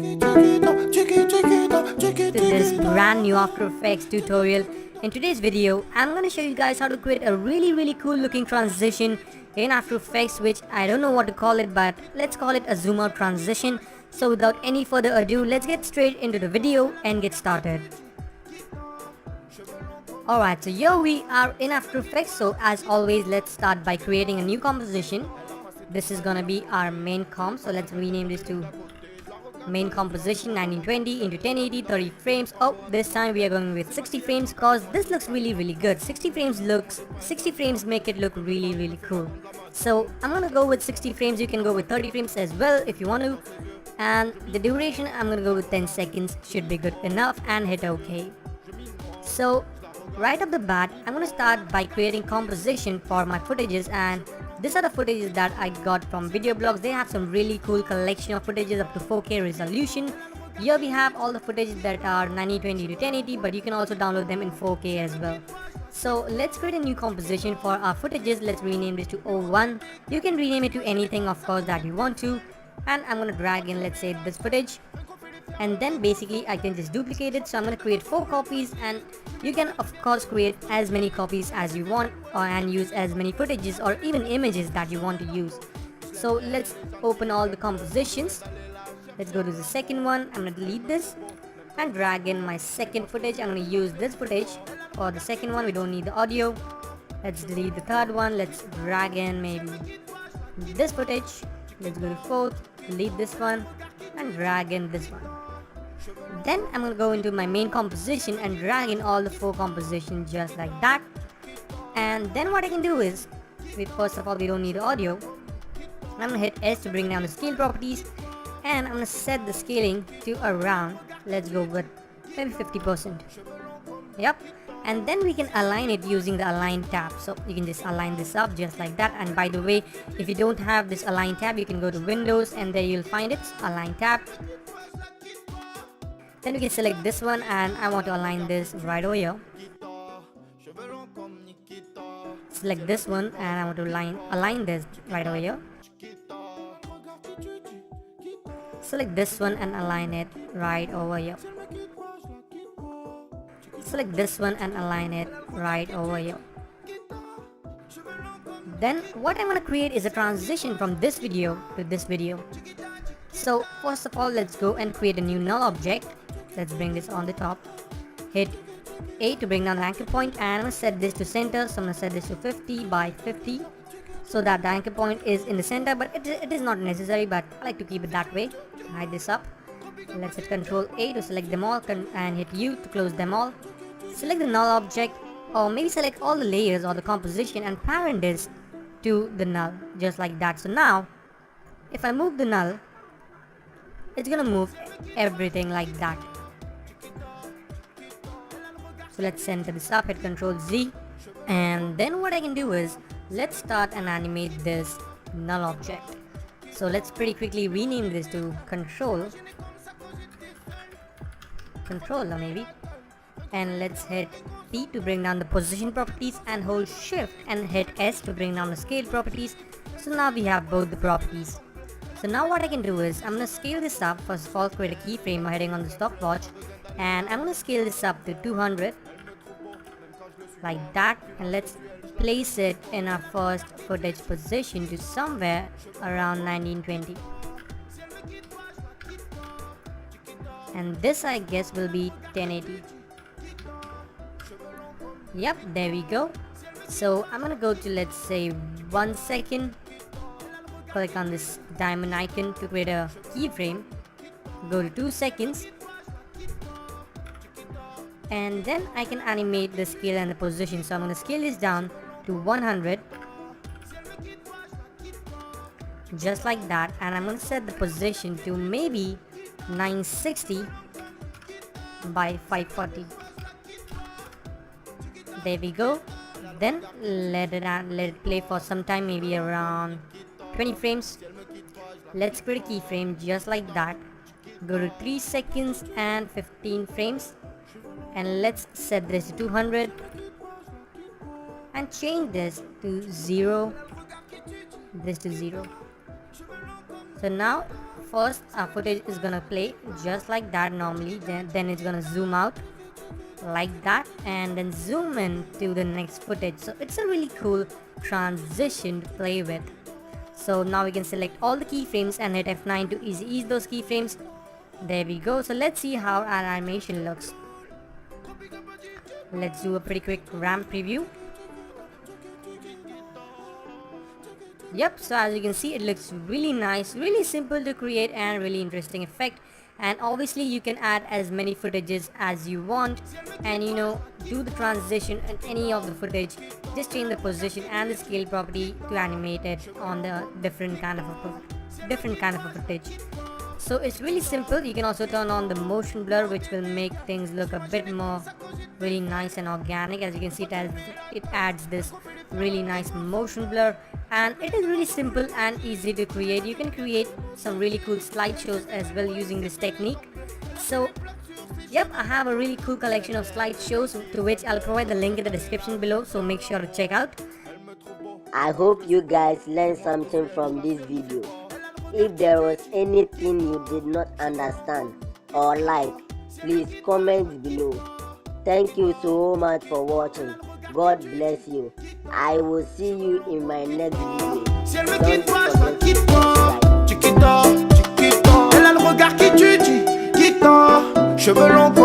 To this brand new After Effects tutorial. In today's video, I'm going to show you guys how to create a really cool looking transition in After Effects, which I don't know what to call it, but let's call it a zoom out transition. So without any further ado, let's get straight into the video and get started. Alright, so here we are in After Effects. So as always, let's start by creating a new composition. This is gonna be our main comp, so let's rename this to main composition 1920 into 1080 30 frames. Oh, this time we are going with 60 frames because this looks really good. 60 frames make it look really cool. So I'm gonna go with 60 frames. You can go with 30 frames as well if you want to, and the duration I'm gonna go with 10 seconds, should be good enough, and hit OK. So right off the bat, I'm gonna start by creating composition for my footages, and these are the footages that I got from video blogs. They have some really cool collection of footages up to 4K resolution. Here we have all the footages that are 1920 to 1080, but you can also download them in 4K as well. So let's create a new composition for our footages. Let's rename this to O1. You can rename it to anything, of course, that you want to. And I'm gonna drag in, let's say, this footage, and then basically I can just duplicate it. So I'm going to create 4 copies, and you can of course create as many copies as you want, and use as many footages or even images that you want to use. So let's open all the compositions. Let's go to the second one. I'm going to delete this and drag in my second footage. I'm going to use this footage for the second one. We don't need the audio. Let's delete the third one. Let's drag in maybe this footage. Let's go to fourth, delete this one, and drag in this one. Then I'm going to go into my main composition and drag in all the 4 compositions just like that. And then what I can do is, first of all, we don't need audio. I'm going to hit S to bring down the scale properties, and I'm going to set the scaling to around, let's go with maybe 50%. Yep. And then we can align it using the align tab. So you can just align this up just like that. And by the way, if you don't have this align tab, you can go to Windows and there you'll find it, align tab. Then we can select this one, and I want to align this right over here. Select this one, and I want to align this right over here. Select this one and align it right over here. Select this one and align it right over here. Then what I'm going to create is a transition from this video to this video. So first of all, let's go and create a new null object. Let's bring this on the top. Hit A to bring down the anchor point, and I'm going to set this to center. So I'm going to set this to 50 by 50 so that the anchor point is in the center, but it is not necessary, but I like to keep it that way. Hide this up. Let's hit Ctrl A to select them all, and hit U to close them all. Select the null object, or maybe select all the layers or the composition and parent this to the null just like that. So now if I move the null, it's gonna move everything like that. So let's center this up, hit Ctrl Z, and then what I can do is let's start and animate this null object. So let's pretty quickly rename this to controller maybe, and let's hit P to bring down the position properties, and hold shift and hit S to bring down the scale properties. So now we have both the properties. So now what I can do is I'm going to scale this up. First of all, create a keyframe by hitting on the stopwatch, and I'm going to scale this up to 200 like that, and let's place it in our first footage position to somewhere around 1920. And this I guess will be 1080. Yep, there we go. So I'm gonna go to, let's say, 1 second. Click on this diamond icon to create a keyframe. Go to 2 seconds, and then I can animate the scale and the position. So I'm gonna scale this down to 100 just like that, and I'm gonna set the position to maybe 960 by 540. There we go. Then let it play for some time, maybe around 20 frames. Let's create a keyframe just like that. Go to 3 seconds and 15 frames, and let's set this to 200 and change this to 0, this to 0. So now first our footage is gonna play just like that normally, then it's gonna zoom out like that and then zoom in to the next footage. So it's a really cool transition to play with. So now we can select all the keyframes and hit F9 to ease those keyframes. There we go. So let's see how our animation looks. Let's do a pretty quick ramp preview. Yep, so as you can see, it looks really nice, really simple to create and really interesting effect. And obviously you can add as many footages as you want, and do the transition in any of the footage. Just change the position and the scale property to animate it on the different kind of a footage. So it's really simple. You can also turn on the motion blur, which will make things look a bit more really nice and organic. As you can see, it adds this really nice motion blur, and it is really simple and easy to create. You can create some really cool slideshows as well using this technique. So yep, I have a really cool collection of slideshows to which I'll provide the link in the description below, so make sure to check out. I hope you guys learned something from this video. If there was anything you did not understand or like, please comment below. Thank you so much for watching. God bless you. I will see you in my next video. Elle a le regard qui tue, cheveux longs.